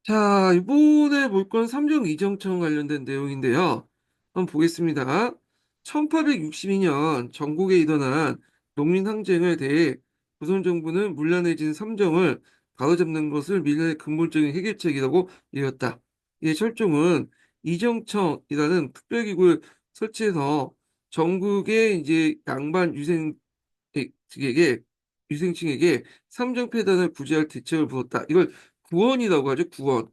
자, 이번에 볼 건 삼정 이정청 관련된 내용인데요. 한번 보겠습니다. 1862년 전국에 일어난 농민항쟁에 대해 조선 정부는 문란해진 삼정을 바로잡는 것을 밀란의 근본적인 해결책이라고 여겼다. 이 철종은 이정청이라는 특별기구를 설치해서 전국의 이제 양반 유생층에게 삼정 폐단을 구제할 대책을 부었다. 이걸 구원이라고 하죠, 구원.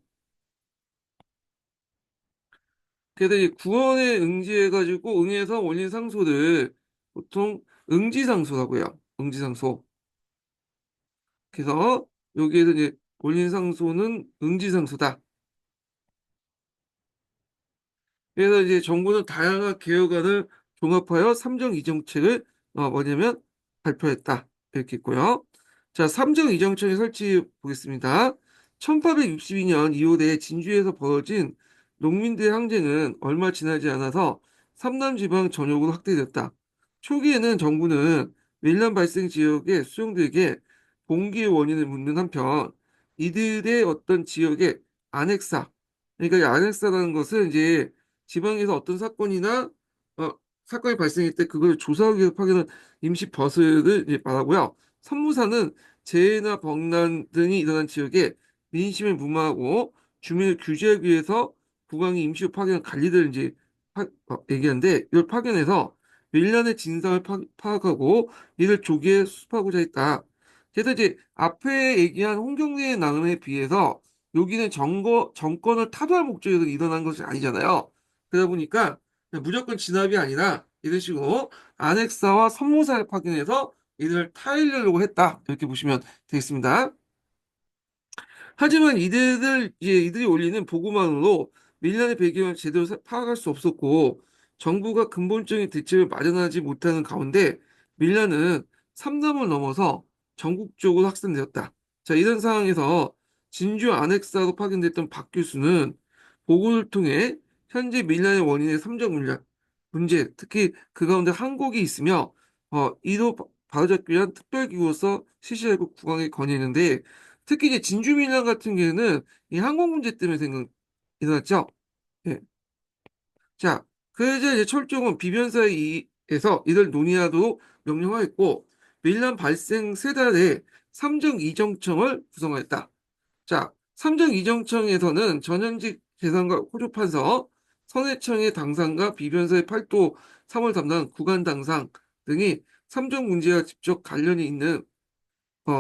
그래서 이 구원에 응지해가지고 응해서 올린 상소를 보통 응지상소라고 해요. 응지상소. 그래서 여기에서 이제 올린 상소는 응지상소다. 그래서 이제 정부는 다양한 개혁안을 종합하여 삼정 이정책을 뭐냐면 발표했다. 이렇게 있고요. 자, 삼정 이정책의 설치 보겠습니다. 1862년 2월에 진주에서 벌어진 농민들의 항쟁은 얼마 지나지 않아서 삼남 지방 전역으로 확대되었다. 초기에는 정부는 밀란 발생 지역의 수용들에게 봉기의 원인을 묻는 한편 이들의 어떤 지역의 안핵사, 그러니까 이 안핵사라는 것은 이제 지방에서 어떤 사건이나 어, 사건이 발생할 때 그걸 조사하기 위해서 파견한 임시 버스를 이제 말하고요. 선무사는 재해나 범난 등이 일어난 지역에 민심을 무마하고 주민을 규제하기 위해서 국왕이 임시로 파견한 관리들을 이제 얘기하는데 이걸 파견해서 밀란의 진상을 파악하고 이를 조기에 수습하고자 했다. 그래서 이제 앞에 얘기한 홍경래의 나눔에 비해서 여기는 정권을 타도할 목적으로 일어난 것이 아니잖아요. 그러다 보니까 그냥 무조건 진압이 아니라 이런 식으로 안핵사와 선무사를 파견해서 이들을 타이르려고 했다. 이렇게 보시면 되겠습니다. 하지만 이들이 올리는 보고만으로 밀란의 배경을 제대로 파악할 수 없었고 정부가 근본적인 대책을 마련하지 못하는 가운데 밀란은 삼남을 넘어서 전국적으로 확산되었다. 자, 이런 상황에서 진주 안핵사로 파견됐던 박 교수는 보고를 통해 현재 밀란의 원인의 삼정 문제, 특히 그 가운데 한국이 있으며 이도 바로잡기 위한 특별기구로서 실시하고 국왕에 건의했는데 특히 이제 진주 밀란 같은 경우에는 이 항공 문제 때문에 일어났죠. 예. 자, 그러자 이제 철종은 비변사에서 이를 논의하도록 명령하였고 밀란 발생 세 달에 삼정 이정청을 구성하였다. 자, 삼정 이정청에서는 전현직 재산과 호조판서, 선해청의 당상과 비변사의 팔도 3월 담당 구간 당상 등이 삼정 문제와 직접 관련이 있는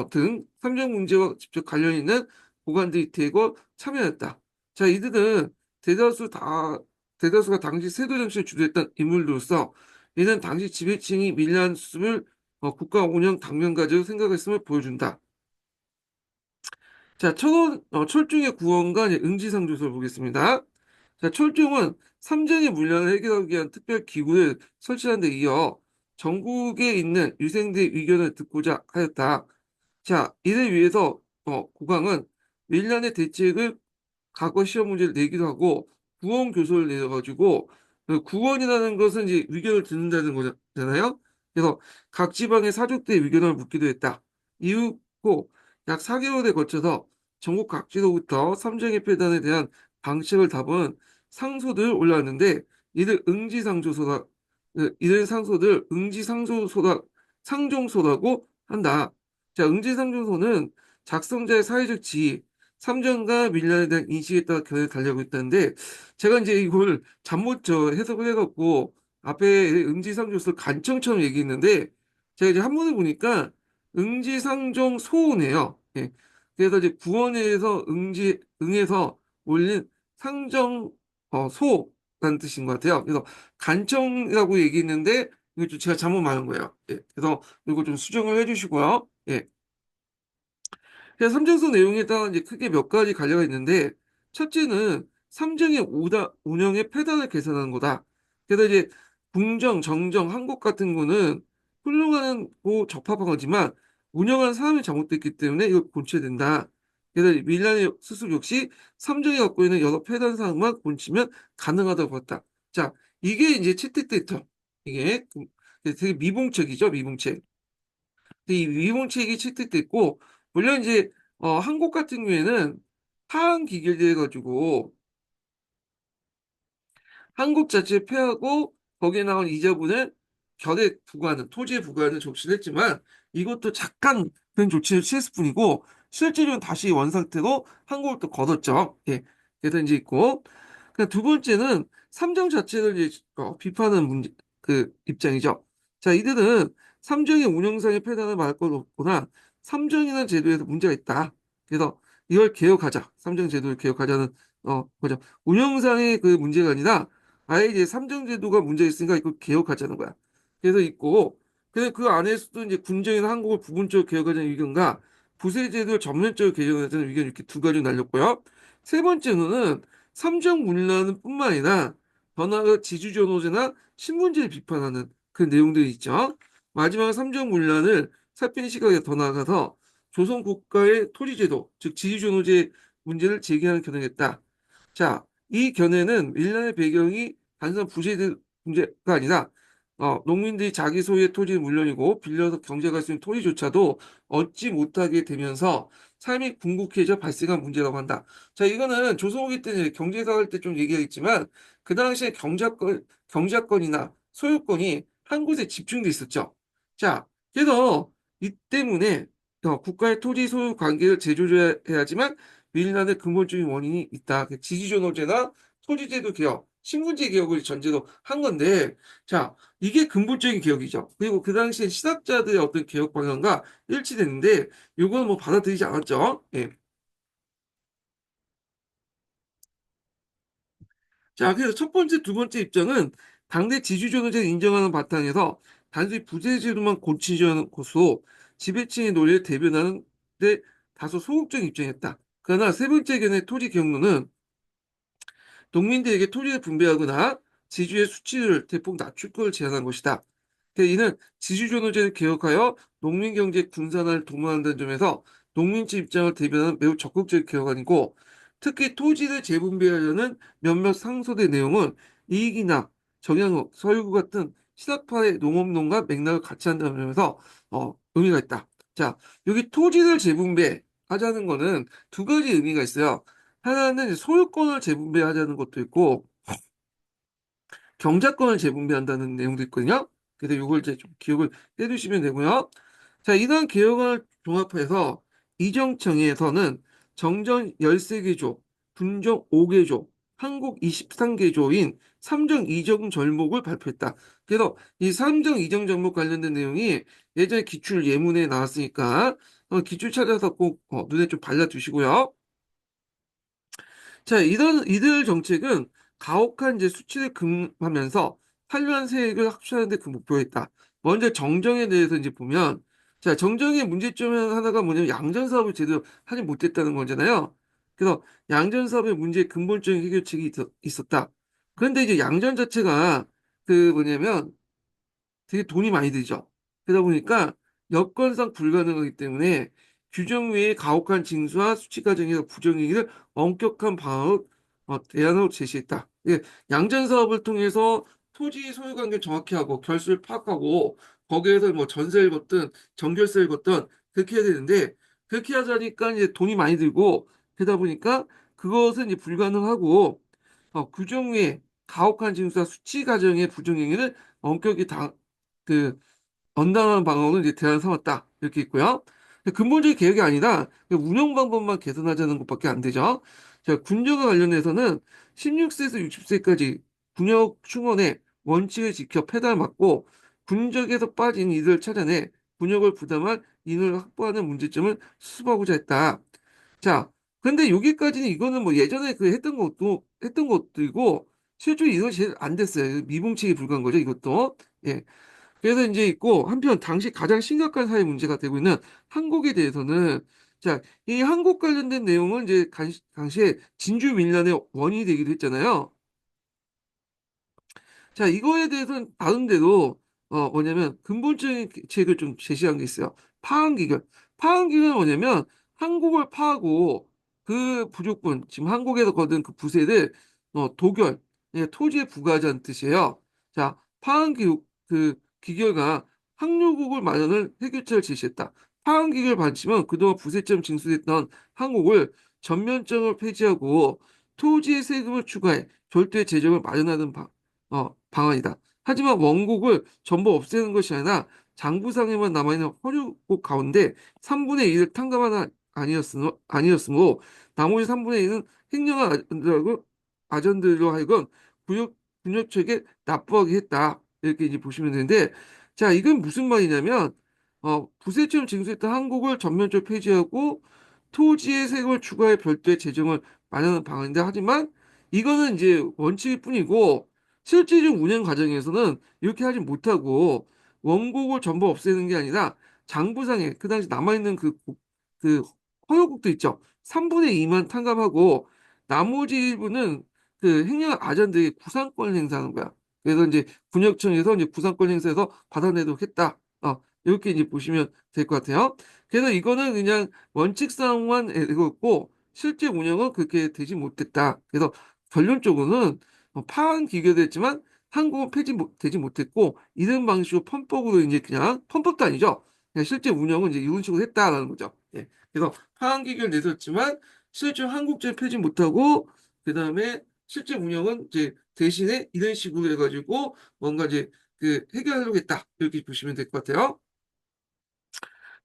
등 삼정 문제와 직접 관련 있는 보관들이 대거 참여했다. 자, 이들은 대다수 다, 대다수가 당시 세도 정치를 주도했던 인물로서 이는 당시 지배층이 밀란 수습을 국가 운영 당면가지로 생각했음을 보여준다. 자, 철중의 구원과 이제 응지상조서를 보겠습니다. 자, 철중은 삼정의 문란을 해결하기 위한 특별 기구를 설치한 데 이어 전국에 있는 유생들의 의견을 듣고자 하였다. 자, 이를 위해서 국왕은 밀란의 대책을 과거 시험 문제를 내기도 하고 구원 교서를 내가지고 그 구원이라는 것은 이제 의견을 듣는다는 거잖아요. 그래서 각 지방의 사족들의 의견을 묻기도 했다. 이후 약 4개월에 거쳐서 전국 각지로부터 삼정의 폐단에 대한 방책을 담은 상소들 올라왔는데 이들 상소들 상종소라고 한다. 자, 응지상조서는 작성자의 사회적 지위, 삼정과 밀란에 대한 인식에 따라 견해를 달리하고 있다는데, 제가 이제 이걸 잘못 해석을 해갖고, 앞에 응지상조서 간청처럼 얘기했는데, 제가 이제 한문을 보니까 응지상정소네요. 예. 그래서 이제 구원에서 응해서 올린 상정, 소라는 뜻인 것 같아요. 그래서 간청이라고 얘기했는데, 이거 좀 제가 잘못 말한 거예요. 예. 그래서 이거 좀 수정을 해주시고요. 예. 그래서 삼정서 내용에 따라 이제 크게 몇 가지 관례가 있는데, 첫째는 삼정의 운영의 패단을 개선하는 거다. 그래서 이제 궁정, 정정, 한국 같은 거는 훌륭한 적합한 거지만 운영하는 사람이 잘못됐기 때문에 이걸 고쳐야 된다. 그래서 밀란의 스스로 역시 삼정이 갖고 있는 여러 패단 사항만 고치면 가능하다고 봤다. 자, 이게 이제 채택됐죠. 이게 되게 미봉책이죠, 미봉책. 근데 이 위문책이 채택됐고, 물론 이제, 한국 같은 경우에는 파항 기결돼 가지고 한국 자체에 패하고 거기에 나온 이자분을 결에 부과하는 토지에 부과하는 조치를 했지만 이것도 잠깐 그런 조치를 취했을 뿐이고 실제로는 다시 원상태로 한국을 또 거뒀죠. 예. 그래서 이제 있고 두 번째는 삼정 자체를 이제 비판하는 문제 그 입장이죠. 자, 이들은 삼정의 운영상의 폐단을 말할 것 없구나. 삼정이라는 제도에서 문제가 있다. 그래서 이걸 개혁하자. 삼정 제도를 개혁하자는 거죠. 운영상의 그 문제가 아니라 아예 이제 삼정제도가 문제 있으니까 이거 개혁하자는 거야. 그래서 있고, 그래서 그 안에서도 이제 군정이나 한국을 부분적으로 개혁하자는 의견과 부세제도를 전면적으로 개혁하자는 의견 이렇게 두 가지 날렸고요. 세 번째로는 삼정 문란은 뿐만 아니라 더 나아가 지주존호제나 신문제를 비판하는 그 내용들이 있죠. 마지막 삼정 문란을 살피는 시각에 더 나아가서 조선 국가의 토지제도, 즉 지주존호제 문제를 제기하는 견해겠다. 자, 이 견해는 일련의 배경이 단순한 부실 문제가 아니라 농민들이 자기 소유의 토지는 물론이고 빌려서 경작할 수 있는 토지조차도 얻지 못하게 되면서 삶이 궁극해져 발생한 문제라고 한다. 자, 이거는 조선후기 때는 경제사 할 때 좀 얘기했지만 그 당시에 경작권이나 소유권이 한 곳에 집중돼 있었죠. 자, 그래서 이 때문에 국가의 토지 소유 관계를 재조정해야지만 밀란의 근본적인 원인이 있다. 지지존호제나 토지제도 개혁, 신분제 개혁을 전제로 한 건데, 자, 이게 근본적인 개혁이죠. 그리고 그 당시에 신학자들의 어떤 개혁 방향과 일치됐는데, 이거는 뭐 받아들이지 않았죠. 예. 자, 그래서 첫 번째, 두 번째 입장은 당대 지주존호제를 인정하는 바탕에서 단순히 부재제도만 고치려는 것으로 지배층의 논리를 대변하는 데 다소 소극적인 입장이었다. 그러나 세 번째 견해 토지 경로는 농민들에게 토지를 분배하거나 지주의 수치를 대폭 낮출 걸 제안한 것이다. 이는 지주존호제를 개혁하여 농민경제 분산화를 도모한다는 점에서 농민층 입장을 대변하는 매우 적극적인 개혁안이고 특히 토지를 재분배하려는 몇몇 상소된 내용은 이익이나 정양흑, 서유구 같은 신학파의 농업론과 맥락을 같이 한다는 점에서 의미가 있다. 자, 여기 토지를 재분배하자는 거는 두 가지 의미가 있어요. 하나는 소유권을 재분배하자는 것도 있고 경작권을 재분배한다는 내용도 있거든요. 그래서 이걸 이제 좀 기억을 해두시면 되고요. 자, 이러한 개혁을 종합해서 이정청에서는 정전 13개조, 분정 5개조, 한국 23개조인 삼정 이정 절목을 발표했다. 그래서 이 삼정 이정 절목 관련된 내용이 예전에 기출 예문에 나왔으니까 기출 찾아서 꼭 눈에 좀 발라두시고요. 자, 이들 정책은 가혹한 이제 수치를 금하면서 탄료한 세액을 합치하는 데 그 목표가 있다. 먼저 정정에 대해서 이제 보면, 자, 정정의 문제점 하나가 뭐냐면 양전 사업을 제대로 하지 못했다는 거잖아요. 그래서 양전 사업의 문제의 근본적인 해결책이 있었다. 그런데 이제 양전 자체가 그 뭐냐면 되게 돈이 많이 들죠. 그러다 보니까 여건상 불가능하기 때문에 규정 외의 가혹한 징수와 수치 과정에서 부정행위를 엄격한 방안으로 대안으로 제시했다. 예, 양전 사업을 통해서 토지 소유 관계를 정확히 하고 결수를 파악하고 거기에서 뭐 전세를 걷든 정결세를 걷든 그렇게 해야 되는데 그렇게 하자니까 이제 돈이 많이 들고 그러다 보니까 그것은 이제 불가능하고 규정 외에 가혹한 징수와 수치 과정의 부정행위를 엄격히 그 언당한 방법은 이제 대안 삼았다. 이렇게 있고요. 근본적인 개혁이 아니라 운영 방법만 개선하자는 것밖에 안 되죠. 자, 군역과 관련해서는 16세에서 60세까지 군역 충원의 원칙을 지켜 패단을 막고 군적에서 빠진 이들을 찾아내 군역을 부담할 인을 확보하는 문제점을 수습하고자 했다. 자, 근데 여기까지는 이거는 뭐 예전에 그 했던 것들이고 실제로 이건 제일 안 됐어요. 미봉책이 불과한 거죠, 이것도. 예. 그래서 이제 있고 한편 당시 가장 심각한 사회 문제가 되고 있는 한국에 대해서는 자, 이 한국 관련된 내용은 이제 당시에 진주 밀란의 원인이 되기도 했잖아요. 자, 이거에 대해서는 나름대로 뭐냐면 근본적인 책을 좀 제시한 게 있어요. 파항기결. 파항기결은 뭐냐면 한국을 파하고 그 부족분, 지금 한국에서 거둔 그 부세를 도결, 예, 토지에 부과하자는 뜻이에요. 자, 파항기육 그 기결과 항로국을 마련을 해결책을 제시했다. 파항기결 반침은 그동안 부세처럼 징수됐던 한국을 전면적을 폐지하고 토지의 세금을 추가해 별도의 재정을 마련하는 방안이다. 하지만 원곡을 전부 없애는 것이 아니라 장부상에만 남아있는 허류곡 가운데 3분의 1을 탕감하는 아니었으므로 나머지 3분의 1은 횡령한 아전들로 하여금 군역책에 납부하게 했다. 이렇게 이제 보시면 되는데, 자, 이건 무슨 말이냐면, 부채처럼 징수했던 한국을 전면적으로 폐지하고 토지의 세금을 추가해 별도의 재정을 마련하는 방안인데, 하지만 이거는 이제 원칙일 뿐이고 실질적 운영 과정에서는 이렇게 하지 못하고 원곡을 전부 없애는 게 아니라 장부상에 그 당시 남아있는 그 허용국도 있죠. 3분의 2만 탕감하고 나머지 일부는 그 횡령 아전들이 구상권 행사하는 거야. 그래서 이제 군역청에서 이제 구상권 행사해서 받아내도록 했다. 이렇게 이제 보시면 될 것 같아요. 그래서 이거는 그냥 원칙상만 읽었고 실제 운영은 그렇게 되지 못했다. 그래서 결론적으로는 파한 기결됐지만 한국은 되지 못했고 이런 방식으로 편법으로 이제 그냥 편법도 아니죠. 그냥 실제 운영은 이제 이런 식으로 했다라는 거죠. 예. 그래서 파한 기결 내줬지만 실제 한국제를 펴지 못하고 그 다음에 실제 운영은 이제 대신에 이런 식으로 해가지고 뭔가 이제 그 해결하려고 했다. 이렇게 보시면 될 것 같아요.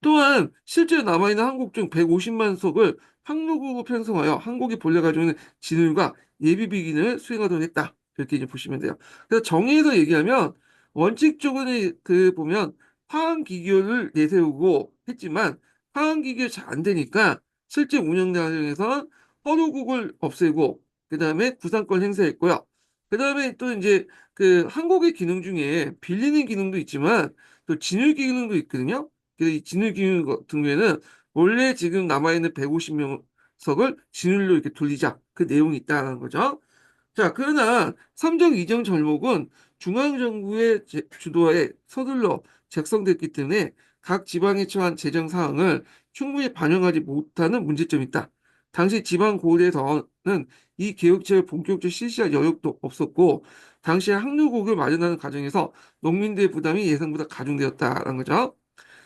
또한 실제로 남아있는 한국 중 150만 석을 항로구로 편성하여 한국이 본래 가지고 있는 지능과 예비비기능을 수행하도록 했다. 이렇게 이제 보시면 돼요. 그래서 정의에서 얘기하면 원칙적으로 그 보면 화학기교를 내세우고 했지만 화학기교 잘 안 되니까 실제 운영 과정에서 허루국을 없애고 그 다음에 구상권 행사했고요. 그 다음에 또 이제 그 한국의 기능 중에 빌리는 기능도 있지만 또 진열 기능도 있거든요. 그래서 이 진흙기능 같은 경우에는 원래 지금 남아있는 150명석을 진흙로 이렇게 돌리자. 그 내용이 있다는 거죠. 자, 그러나 삼정 이정 절목은 중앙정부의 주도하에 서둘러 작성됐기 때문에 각 지방에 처한 재정 사항을 충분히 반영하지 못하는 문제점이 있다. 당시 지방 고대에서는 이 계획책을 본격적으로 실시할 여력도 없었고, 당시 항로곡을 마련하는 과정에서 농민들의 부담이 예상보다 가중되었다는 거죠.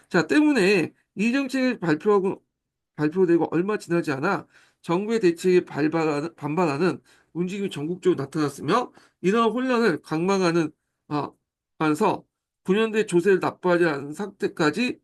자, 때문에 이 정책을 발표되고 얼마 지나지 않아 정부의 대책에 반발하는 움직임이 전국적으로 나타났으며 이러한 혼란을 강망하는 면서 9년대 조세를 납부하지 않은 사태까지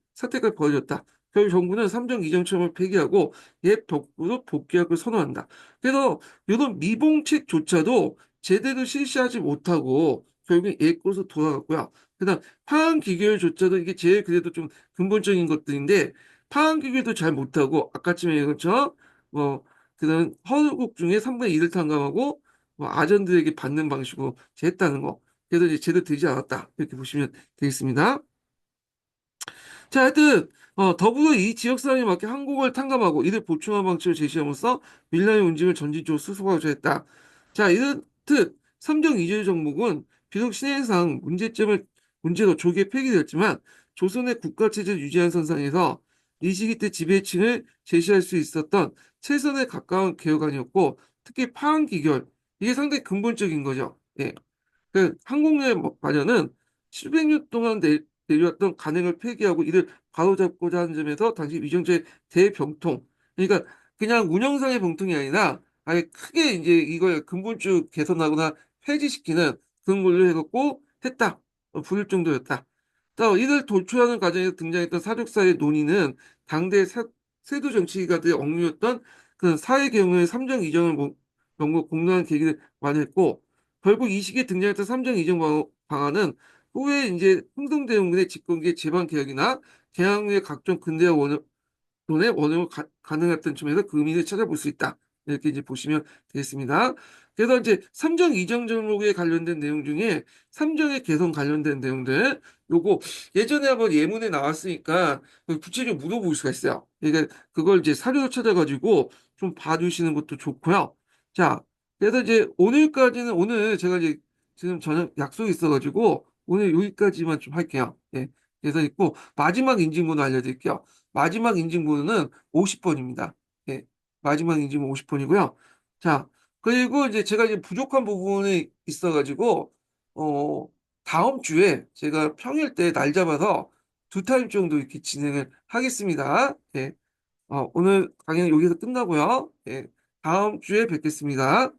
벌어졌다. 결국 정부는 삼정 이정청을 폐기하고 옛 벽으로 복귀하고 선언한다. 그래서 이런 미봉책조차도 제대로 실시하지 못하고 결국 옛 곳으로 돌아갔고요. 그다음 파항 기결조차도 이게 제일 그래도 좀 근본적인 것들인데 파악기계도 잘 못하고 아까쯤에 얘기했죠. 뭐 그런 허국 중에 3분의 2를 탕감하고 뭐 아전들에게 받는 방식으로 했다는 거. 그래서 이제 제대로 되지 않았다. 이렇게 보시면 되겠습니다. 자, 하여튼 더불어 이 지역 사람에 맞게 항공을 탕감하고 이를 보충한 방식을 제시함으로써 밀라의 운징을 전진적으로 수습하고자 했다. 자, 이렇듯 삼정 이주의 정복은 비록 신행상 문제로 조기에 폐기되었지만 조선의 국가체제를 유지한 선상에서 이 시기 때 지배층을 제시할 수 있었던 최선에 가까운 개혁안이었고 특히 파항기결 이게 상당히 근본적인 거죠. 예. 그 항공의 마련은 700년 동안 내려왔던 간행을 폐기하고 이를 바로잡고자 하는 점에서 당시 위정제의 대병통. 그러니까 그냥 운영상의 병통이 아니라 아예 크게 이제 이걸 근본적으로 개선하거나 폐지시키는 그런 걸로 해갖고 했다. 부를 정도였다. 또 이를 도출하는 과정에서 등장했던 사족사의 논의는 당대 세도 정치가들이 억누렸던 그 사회 경영의 삼정 이전을 명목 공론한 계기를 마련했고 결국 이 시기에 등장했던 삼정 이전 방안은 후에 이제 흥성대원군의 집권기의 제방 개혁이나 개항 후의 각종 근대화 돈의 원으로 가능했던 점에서 그 의미를 찾아볼 수 있다. 이렇게 이제 보시면 되겠습니다. 그래서 이제 삼정 이정 종목에 관련된 내용 중에 삼정의 개선 관련된 내용들 요거 예전에 한번 예문에 나왔으니까 구체적으로 물어볼 수가 있어요. 그러니까 그걸 이제 사료를 찾아가지고 좀 봐주시는 것도 좋고요. 자, 그래서 이제 오늘 제가 이제 지금 저녁 약속이 있어가지고 오늘 여기까지만 좀 할게요. 예. 그래서 있고 마지막 인증번호 알려드릴게요. 마지막 인증번호는 50번입니다. 예, 마지막 인증번호 50번이고요. 자, 그리고 이제 제가 이제 부족한 부분이 있어가지고, 어, 다음 주에 제가 평일 때 날 잡아서 두 타임 정도 이렇게 진행을 하겠습니다. 예, 오늘 강의는 여기서 끝나고요. 예, 다음 주에 뵙겠습니다.